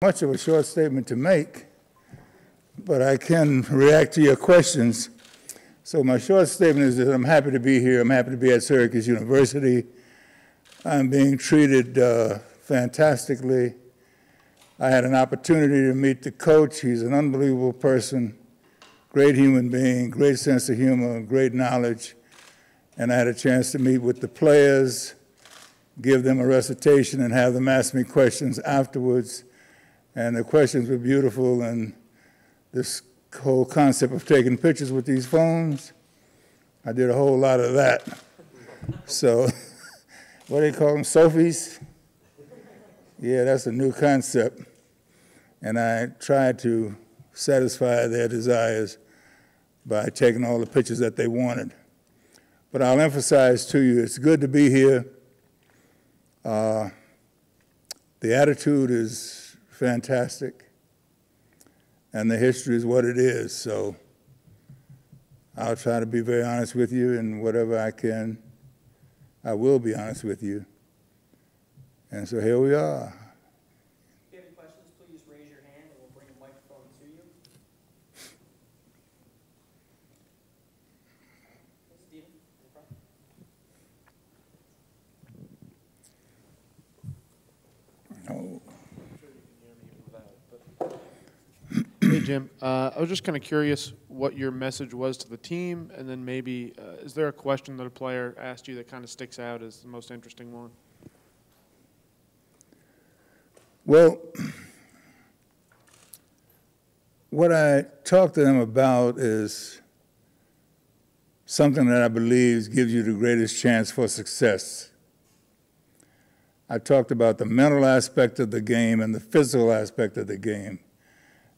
Much of a short statement to make, but I can react to your questions. So my short statement is that I'm happy to be here. I'm happy to be at Syracuse University. I'm being treated fantastically. I had an opportunity to meet the coach. He's an unbelievable person, great human being, great sense of humor, great knowledge. And I had a chance to meet with the players, give them a recitation, and have them ask me questions afterwards. And the questions were beautiful, and this whole concept of taking pictures with these phones, I did a whole lot of that. So, what do they call them, selfies? Yeah, that's a new concept. And I tried to satisfy their desires by taking all the pictures that they wanted. But I'll emphasize to you, it's good to be here. The attitude is fantastic, and the history is what it is. So I'll try to be very honest with you, and whatever I can, I will be honest with you. And so here we are. If you have any questions, please raise your hand, and we'll bring a microphone to you. Stephen, in front. No. Hey, Jim. I was just kind of curious what your message was to the team, and then maybe, is there a question that a player asked you that kind of sticks out as the most interesting one? Well, what I talked to them about is something that I believe gives you the greatest chance for success. I talked about the mental aspect of the game and the physical aspect of the game,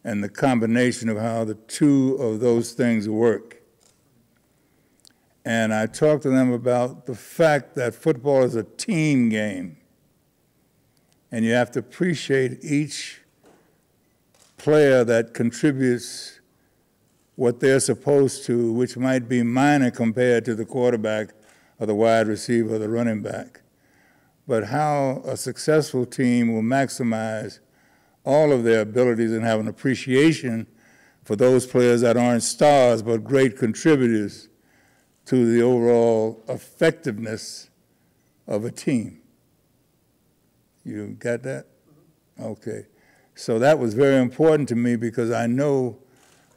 and the combination of how the two of those things work. And I talked to them about the fact that football is a team game, and you have to appreciate each player that contributes what they're supposed to, which might be minor compared to the quarterback or the wide receiver or the running back. But how a successful team will maximize all of their abilities and have an appreciation for those players that aren't stars but great contributors to the overall effectiveness of a team. You got that? Okay. So that was very important to me, because I know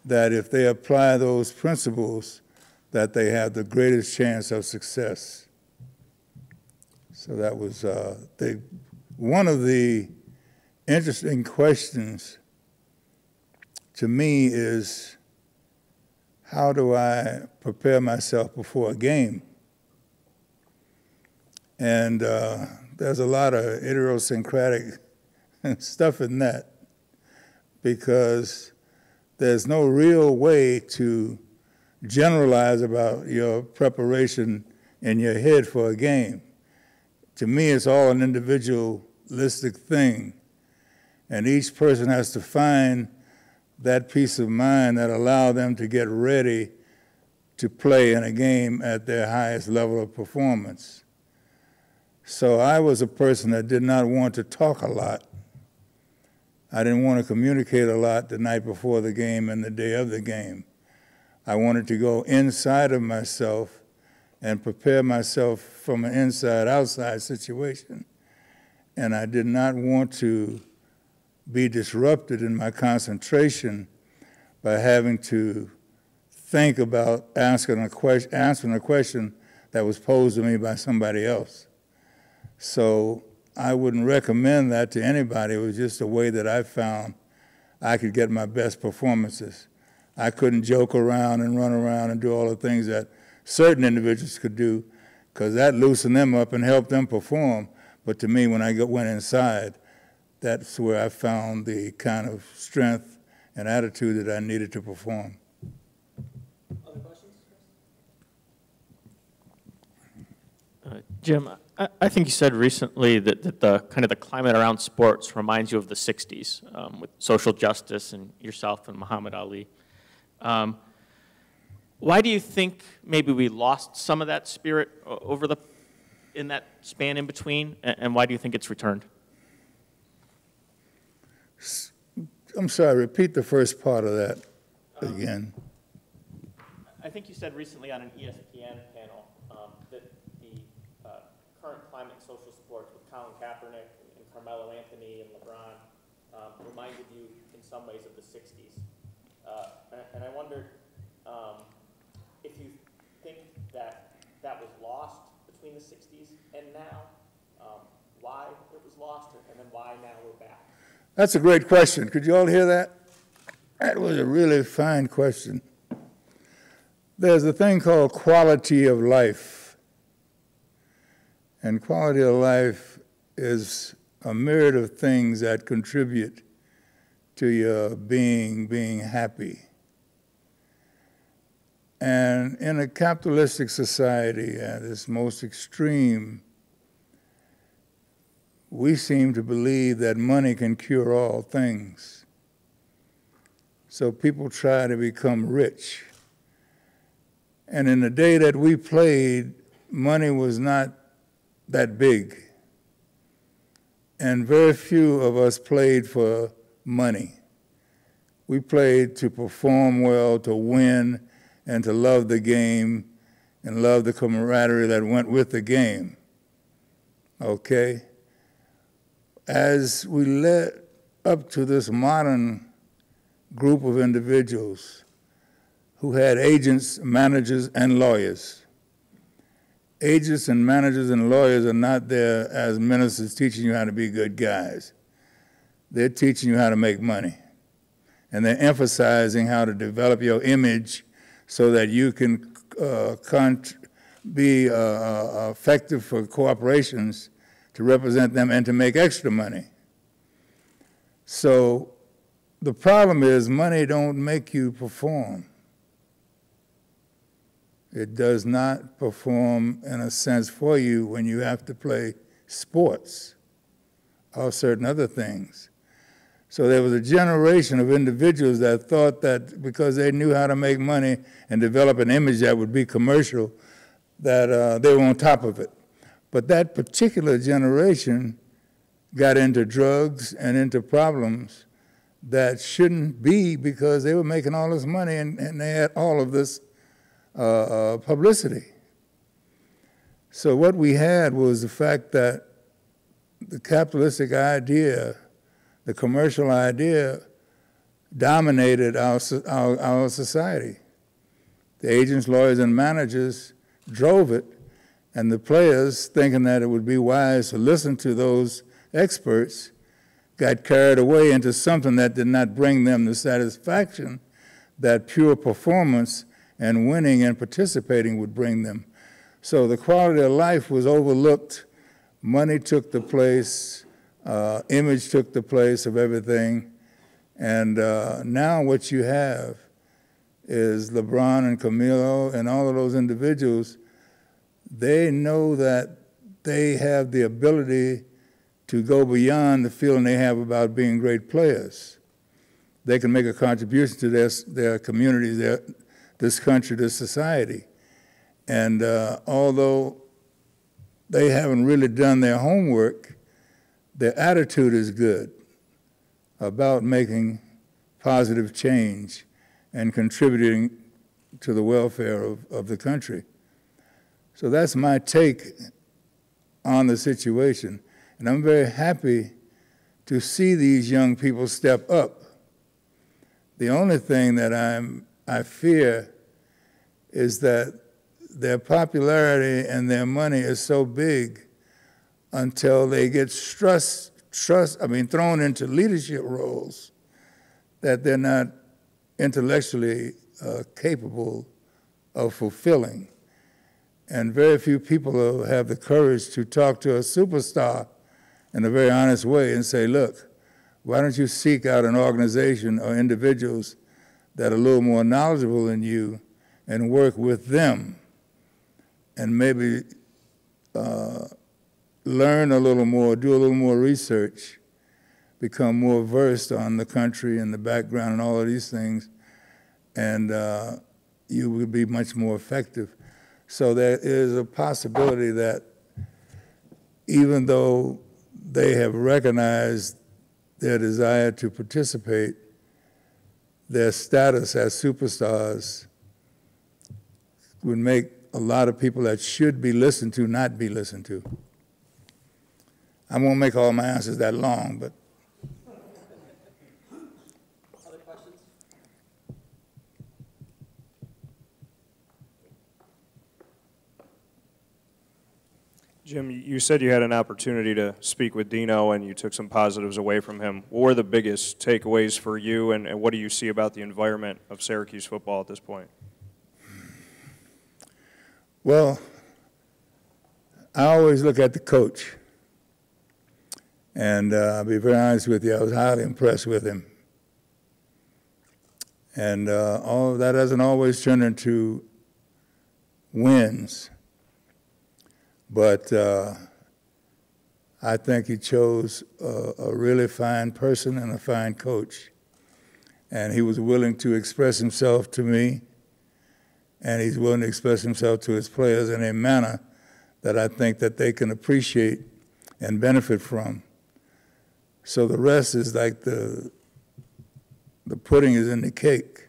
that if they apply those principles, that they have the greatest chance of success. So that was one of the interesting questions to me is, how do I prepare myself before a game? And there's a lot of idiosyncratic stuff in that, because there's no real way to generalize about your preparation in your head for a game. To me, it's all an individualistic thing. And each person has to find that peace of mind that allows them to get ready to play in a game at their highest level of performance. So I was a person that did not want to talk a lot. I didn't want to communicate a lot the night before the game and the day of the game. I wanted to go inside of myself and prepare myself from an inside-outside situation. And I did not want to be disrupted in my concentration by having to think about answering a question that was posed to me by somebody else. So I wouldn't recommend that to anybody. It was just a way that I found I could get my best performances. I couldn't joke around and run around and do all the things that certain individuals could do, because that loosened them up and helped them perform. But to me, when I went inside, that's where I found the kind of strength and attitude that I needed to perform. Other questions? Jim, I think you said recently that the kind of the climate around sports reminds you of the 60s, with social justice and yourself and Muhammad Ali. Why do you think maybe we lost some of that spirit in that span in between, and why do you think it's returned? I'm sorry, repeat the first part of that again. I think you said recently on an ESPN panel that the current climate in social sports with Colin Kaepernick and Carmelo Anthony and LeBron reminded you in some ways of the 60s. And I wondered if you think that that was lost between the 60s and now, why it was lost, and then why now we're back. That's a great question. Could you all hear that? That was a really fine question. There's a thing called quality of life. And quality of life is a myriad of things that contribute to your being happy. And in a capitalistic society at its most extreme, we seem to believe that money can cure all things. So people try to become rich. And in the day that we played, money was not that big. And very few of us played for money. We played to perform well, to win, and to love the game and love the camaraderie that went with the game. Okay? As we led up to this modern group of individuals who had agents, managers, and lawyers. Agents and managers and lawyers are not there as ministers teaching you how to be good guys. They're teaching you how to make money. And they're emphasizing how to develop your image so that you can be effective for corporations to represent them and to make extra money. So the problem is money don't make you perform. It does not perform in a sense for you when you have to play sports or certain other things. So there was a generation of individuals that thought that because they knew how to make money and develop an image that would be commercial, that they were on top of it. But that particular generation got into drugs and into problems that shouldn't be because they were making all this money and they had all of this publicity. So what we had was the fact that the capitalistic idea, the commercial idea, dominated our society. The agents, lawyers, and managers drove it, and the players, thinking that it would be wise to listen to those experts, got carried away into something that did not bring them the satisfaction that pure performance and winning and participating would bring them. So the quality of life was overlooked. Money took the place, image took the place of everything. And now what you have is LeBron and Camilo and all of those individuals. They know that they have the ability to go beyond the feeling they have about being great players. They can make a contribution to their communities, this country, this society. And although they haven't really done their homework, their attitude is good about making positive change and contributing to the welfare of the country. So that's my take on the situation. And I'm very happy to see these young people step up. The only thing that I fear is that their popularity and their money is so big until they get thrown into leadership roles that they're not intellectually capable of fulfilling. And very few people have the courage to talk to a superstar in a very honest way and say, look, why don't you seek out an organization or individuals that are a little more knowledgeable than you and work with them and maybe learn a little more, do a little more research, become more versed on the country and the background and all of these things, and you will be much more effective. So there is a possibility that even though they have recognized their desire to participate, their status as superstars would make a lot of people that should be listened to not be listened to. I won't make all my answers that long, but Other questions? Jim, you said you had an opportunity to speak with Dino and you took some positives away from him. What were the biggest takeaways for you, and what do you see about the environment of Syracuse football at this point? well, I always look at the coach. And I'll be very honest with you, I was highly impressed with him. And all of that doesn't always turn into wins. But I think he chose a really fine person and a fine coach. And he was willing to express himself to me, and he's willing to express himself to his players in a manner that I think that they can appreciate and benefit from. So the rest is like the pudding is in the cake.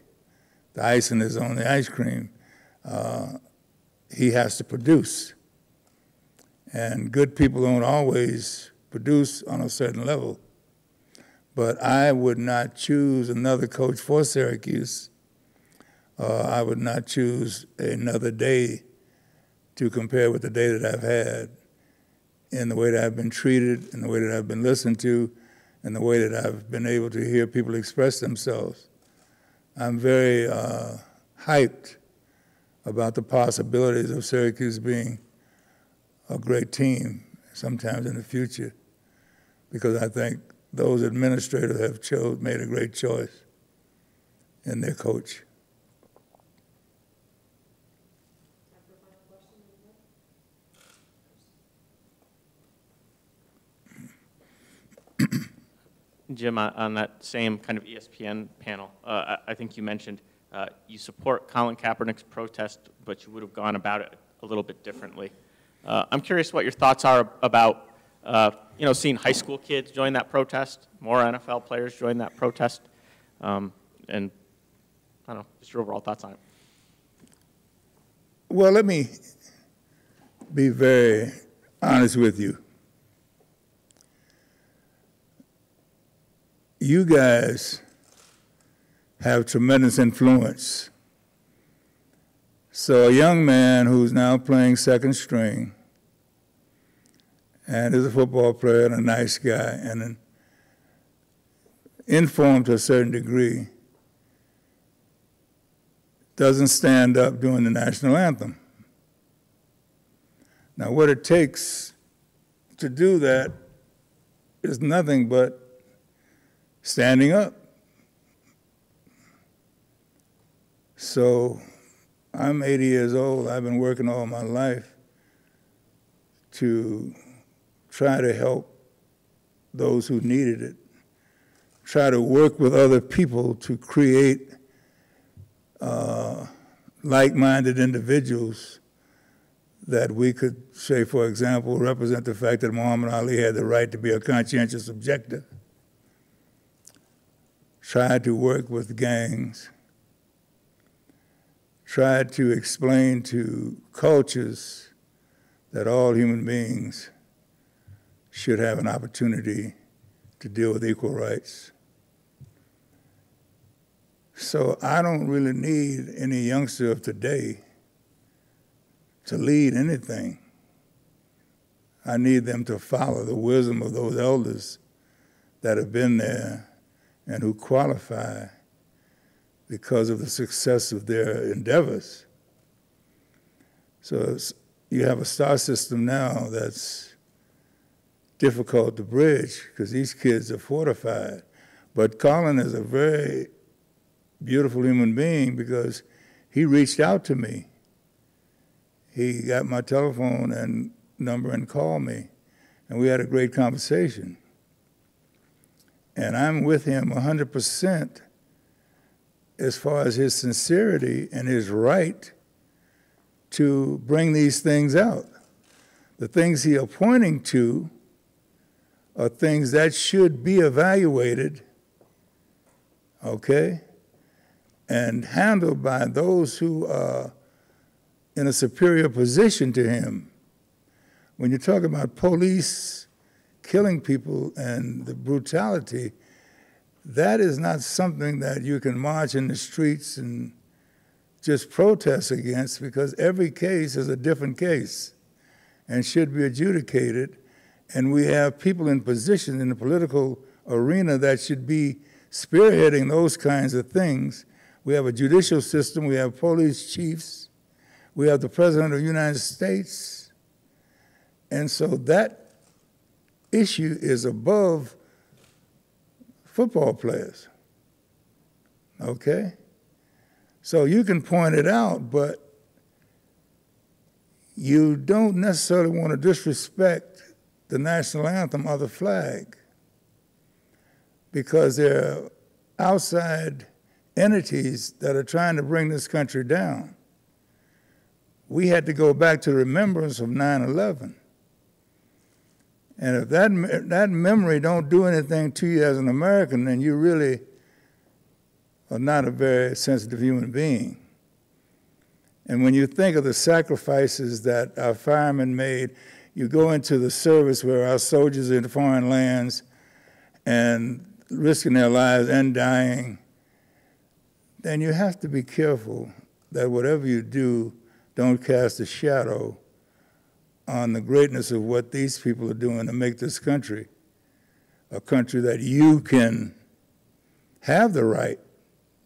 The icing is on the ice cream. He has to produce. And good people don't always produce on a certain level. But I would not choose another coach for Syracuse. I would not choose another day to compare with the day that I've had in the way that I've been treated, in the way that I've been listened to, and the way that I've been able to hear people express themselves. I'm very hyped about the possibilities of Syracuse being a great team sometimes in the future, because I think those administrators have made a great choice in their coach. Jim, on that same kind of ESPN panel, I think you mentioned you support Colin Kaepernick's protest, but you would have gone about it a little bit differently. I'm curious what your thoughts are about, seeing high school kids join that protest, more NFL players join that protest, and I don't know, just your overall thoughts on it. Well, let me be very honest with you. You guys have tremendous influence. So a young man who's now playing second string and is a football player and a nice guy and informed to a certain degree doesn't stand up during the national anthem. Now, what it takes to do that is nothing but standing up. So I'm 80 years old. I've been working all my life to try to help those who needed it, try to work with other people to create like-minded individuals that we could say, for example, represent the fact that Muhammad Ali had the right to be a conscientious objector, tried to work with gangs, tried to explain to cultures that all human beings should have an opportunity to deal with equal rights. So I don't really need any youngster of today to lead anything. I need them to follow the wisdom of those elders that have been there and who qualify because of the success of their endeavors. So you have a star system now that's difficult to bridge because these kids are fortified. But Colin is a very beautiful human being because he reached out to me. He got my telephone and number and called me, and we had a great conversation. And I'm with him 100% as far as his sincerity and his right to bring these things out. The things he are pointing to are things that should be evaluated, okay, and handled by those who are in a superior position to him. When you talk about police killing people and the brutality, that is not something that you can march in the streets and just protest against, because every case is a different case and should be adjudicated. And we have people in position in the political arena that should be spearheading those kinds of things. We have a judicial system, we have police chiefs, we have the President of the United States. And so that issue is above football players, okay? So you can point it out, but you don't necessarily want to disrespect the national anthem or the flag, because there are outside entities that are trying to bring this country down. We had to go back to the remembrance of 9/11. And if that memory don't do anything to you as an American, then you really are not a very sensitive human being. And when you think of the sacrifices that our firemen made, you go into the service where our soldiers are in foreign lands and risking their lives and dying, then you have to be careful that whatever you do, don't cast a shadow on the greatness of what these people are doing to make this country a country that you can have the right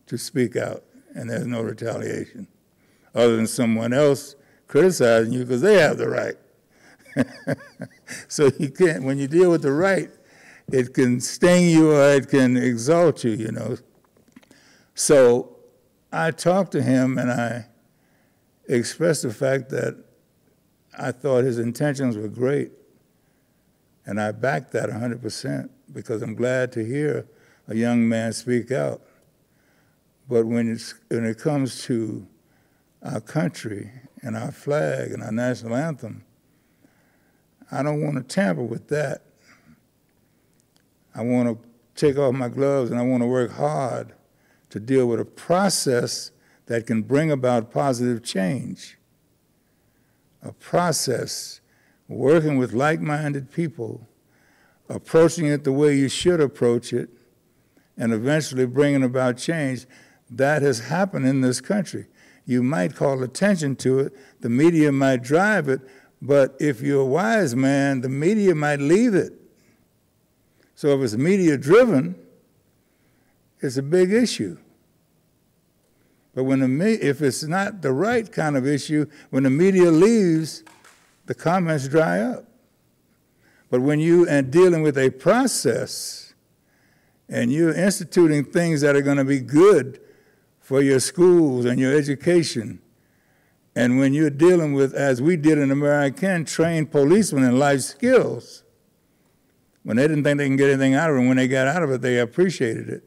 to speak out and there's no retaliation, other than someone else criticizing you because they have the right. So you can't, when you deal with the right, it can sting you or it can exalt you, you know. So I talked to him and I expressed the fact that I thought his intentions were great, and I backed that 100% because I'm glad to hear a young man speak out. But when it comes to our country and our flag and our national anthem, I don't want to tamper with that. I want to take off my gloves and I want to work hard to deal with a process that can bring about positive change. A process, working with like-minded people, approaching it the way you should approach it, and eventually bringing about change. That has happened in this country. You might call attention to it, the media might drive it, but if you're a wise man, the media might leave it. So if it's media-driven, it's a big issue. But if it's not the right kind of issue, when the media leaves, the comments dry up. But when you are dealing with a process and you're instituting things that are going to be good for your schools and your education, and when you're dealing with, as we did in American, trained policemen in life skills, when they didn't think they can get anything out of it, and when they got out of it, they appreciated it.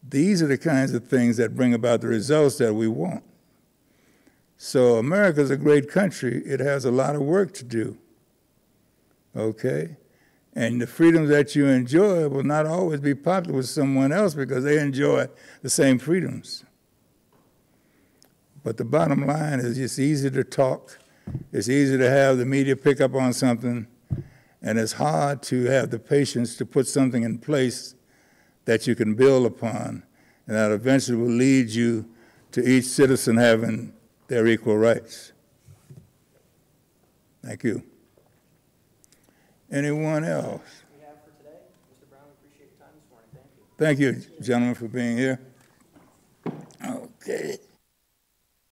These are the kinds of things that bring about the results that we want. So America's a great country. It has a lot of work to do, okay? And the freedoms that you enjoy will not always be popular with someone else because they enjoy the same freedoms. But the bottom line is it's easy to talk. It's easy to have the media pick up on something, and it's hard to have the patience to put something in place that you can build upon, and that eventually will lead you to each citizen having their equal rights. Thank you. Anyone else? We have for today. Mr. Brown, we appreciate your time this morning. Thank you. Thank you, gentlemen, for being here.